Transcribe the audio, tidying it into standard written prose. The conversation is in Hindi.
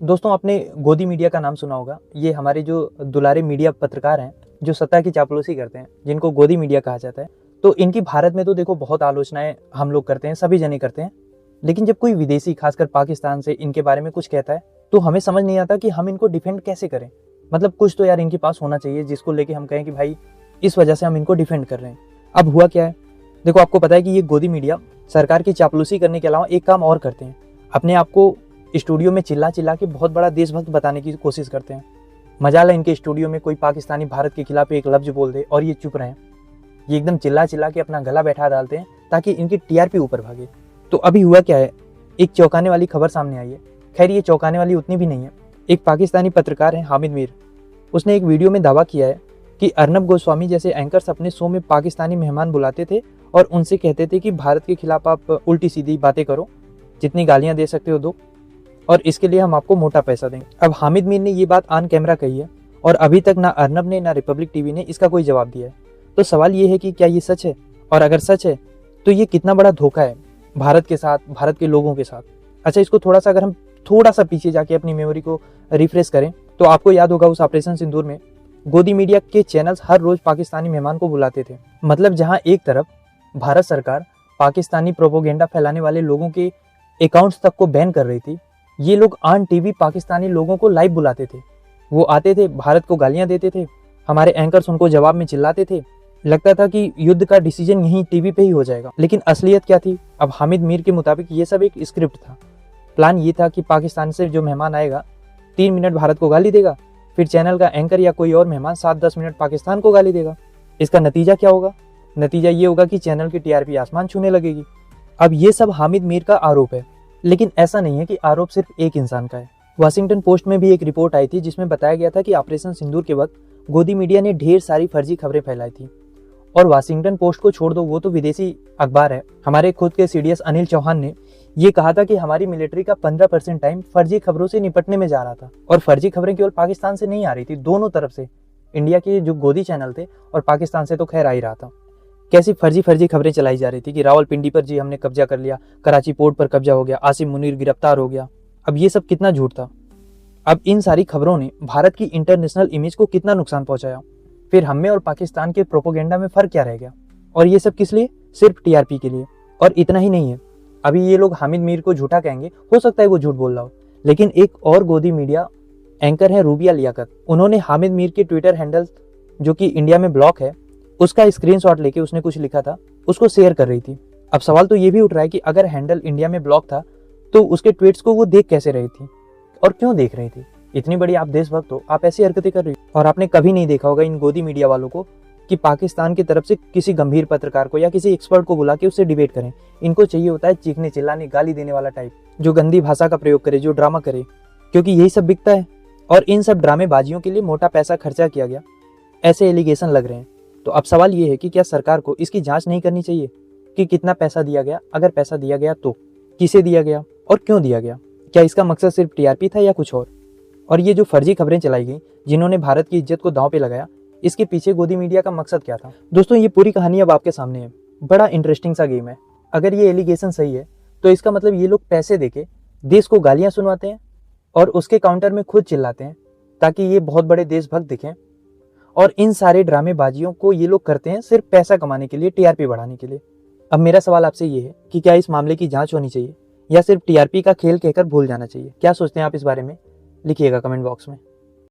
दोस्तों, आपने गोदी मीडिया का नाम सुना होगा। ये हमारे जो दुलारे मीडिया पत्रकार हैं, जो सत्ता की चापलूसी करते हैं, जिनको गोदी मीडिया कहा जाता है। तो इनकी भारत में तो देखो बहुत आलोचनाएं हम लोग करते हैं, सभी जने करते हैं। लेकिन जब कोई विदेशी, खासकर पाकिस्तान से इनके बारे में कुछ कहता है, तो हमें समझ नहीं आता कि हम इनको डिफेंड कैसे करें। मतलब कुछ तो यार इनके पास होना चाहिए जिसको लेके हम कहें कि भाई इस वजह से हम इनको डिफेंड कर रहे हैं। अब हुआ क्या है, देखो आपको पता है कि ये गोदी मीडिया सरकार की चापलूसी करने के अलावा एक काम और करते हैं। अपने आप को स्टूडियो में चिल्ला चिल्ला के बहुत बड़ा देशभक्त बताने की कोशिश करते हैं। मजाल है इनके स्टूडियो में कोई पाकिस्तानी भारत के खिलाफ एक लफ्ज बोल दे और ये चुप रहे। ये एकदम चिल्ला चिल्ला के अपना गला बैठा डालते हैं ताकि इनकी टीआरपी ऊपर भागे। तो अभी हुआ क्या है, एक चौंकाने वाली खबर सामने आई है। खैर ये चौंकाने वाली उतनी भी नहीं है। एक पाकिस्तानी पत्रकार है हामिद मीर, उसने एक वीडियो में दावा किया है कि अर्नब गोस्वामी जैसे एंकर्स अपने शो में पाकिस्तानी मेहमान बुलाते थे और उनसे कहते थे कि भारत के खिलाफ आप उल्टी सीधी बातें करो, जितनी गालियां दे सकते हो दो, और इसके लिए हम आपको मोटा पैसा देंगे। अब हामिद मीर ने ये बात ऑन कैमरा कही है और अभी तक ना अर्नब ने ना रिपब्लिक टीवी ने इसका कोई जवाब दिया है। तो सवाल ये है कि क्या ये सच है, और अगर सच है तो ये कितना बड़ा धोखा है भारत के साथ, भारत के लोगों के साथ। अच्छा, इसको थोड़ा सा अगर हम थोड़ा सा पीछे जाके अपनी मेमोरी को रिफ्रेश करें तो आपको याद होगा उस ऑपरेशन सिंदूर में गोदी मीडिया के चैनल्स हर रोज पाकिस्तानी मेहमान को बुलाते थे। मतलब जहां एक तरफ भारत सरकार पाकिस्तानी प्रोपोगेंडा फैलाने वाले लोगों के अकाउंट्स तक को बैन कर रही थी, ये लोग ऑन टीवी पाकिस्तानी लोगों को लाइव बुलाते थे। वो आते थे, भारत को गालियां देते थे, हमारे एंकर्स उनको जवाब में चिल्लाते थे। लगता था कि युद्ध का डिसीजन यहीं टीवी पे ही हो जाएगा। लेकिन असलियत क्या थी? अब हामिद मीर के मुताबिक ये सब एक स्क्रिप्ट था। प्लान ये था कि पाकिस्तान से जो मेहमान आएगा 3 मिनट भारत को गाली देगा, फिर चैनल का एंकर या कोई और मेहमान 7-10 मिनट पाकिस्तान को गाली देगा। इसका नतीजा क्या होगा? नतीजा ये होगा कि चैनल की टीआरपी आसमान छूने लगेगी। अब ये सब हामिद मीर का आरोप है, लेकिन ऐसा नहीं है कि आरोप सिर्फ एक इंसान का है। वाशिंगटन पोस्ट में भी एक रिपोर्ट आई थी जिसमें बताया गया था कि ऑपरेशन सिंदूर के वक्त गोदी मीडिया ने ढेर सारी फर्जी खबरें फैलाई थी। और वाशिंगटन पोस्ट को छोड़ दो, वो तो विदेशी अखबार है। हमारे खुद के सीडीएस अनिल चौहान ने ये कहा था कि हमारी मिलिट्री का 15% टाइम फर्जी खबरों से निपटने में जा रहा था। और फर्जी खबरें केवल पाकिस्तान से नहीं आ रही थी, दोनों तरफ से। इंडिया के जो गोदी चैनल थे और पाकिस्तान से तो खैर आ ही रहा था। कैसी फर्जी खबरें चलाई जा रही थी कि रावलपिंडी पर जी हमने कब्जा कर लिया, कराची पोर्ट पर कब्जा हो गया, आसिम मुनीर गिरफ्तार हो गया। अब ये सब कितना झूठ था। अब इन सारी खबरों ने भारत की इंटरनेशनल इमेज को कितना नुकसान पहुंचाया। फिर हम में और पाकिस्तान के प्रोपोगेंडा में फर्क क्या रह गया? और ये सब किस लिए? सिर्फ टीआरपी के लिए। और इतना ही नहीं है, अभी ये लोग हामिद मीर को झूठा कहेंगे, हो सकता है वो झूठ बोल रहा हो, लेकिन एक और गोदी मीडिया एंकर है रूबिया लियाकत। उन्होंने हामिद मीर के ट्विटर हैंडल जो कि इंडिया में ब्लॉक है उसका स्क्रीनशॉट लेके उसने कुछ लिखा था, उसको शेयर कर रही थी। अब सवाल तो ये भी उठ रहा है कि अगर हैंडल इंडिया में ब्लॉक था तो उसके ट्वीट्स को वो देख कैसे रही थी और क्यों देख रही थी? इतनी बड़ी आप देशभक्त हो, आप ऐसी हरकतें कर रही हो। और आपने कभी नहीं देखा होगा इन गोदी मीडिया वालों को कि पाकिस्तान की तरफ से किसी गंभीर पत्रकार को या किसी एक्सपर्ट को बुला के उससे डिबेट करें। इनको चाहिए होता है चीखने चिल्लाने गाली देने वाला टाइप, जो गंदी भाषा का प्रयोग करे, जो ड्रामा करे, क्योंकि यही सब बिकता है। और इन सब ड्रामेबाजियों के लिए मोटा पैसा खर्चा किया गया, ऐसे एलिगेशन लग रहे हैं। तो अब सवाल ये है कि क्या सरकार को इसकी जांच नहीं करनी चाहिए कि कितना पैसा दिया गया? अगर पैसा दिया गया तो किसे दिया गया और क्यों दिया गया? क्या इसका मकसद सिर्फ टीआरपी था या कुछ और ये जो फर्जी खबरें चलाई गई जिन्होंने भारत की इज्जत को दांव पे लगाया, इसके पीछे गोदी मीडिया का मकसद क्या था? दोस्तों, ये पूरी कहानी अब आपके सामने है। बड़ा इंटरेस्टिंग सा गेम है। अगर ये एलिगेशन सही है तो इसका मतलब ये लोग पैसे देके देश को गालियां सुनवाते हैं और उसके काउंटर में खुद चिल्लाते हैं ताकि ये बहुत बड़े देशभक्त दिखें। और इन सारे ड्रामेबाजियों को ये लोग करते हैं सिर्फ पैसा कमाने के लिए, टीआरपी बढ़ाने के लिए। अब मेरा सवाल आपसे ये है कि क्या इस मामले की जांच होनी चाहिए या सिर्फ टीआरपी का खेल कहकर भूल जाना चाहिए? क्या सोचते हैं आप इस बारे में? लिखिएगा कमेंट बॉक्स में।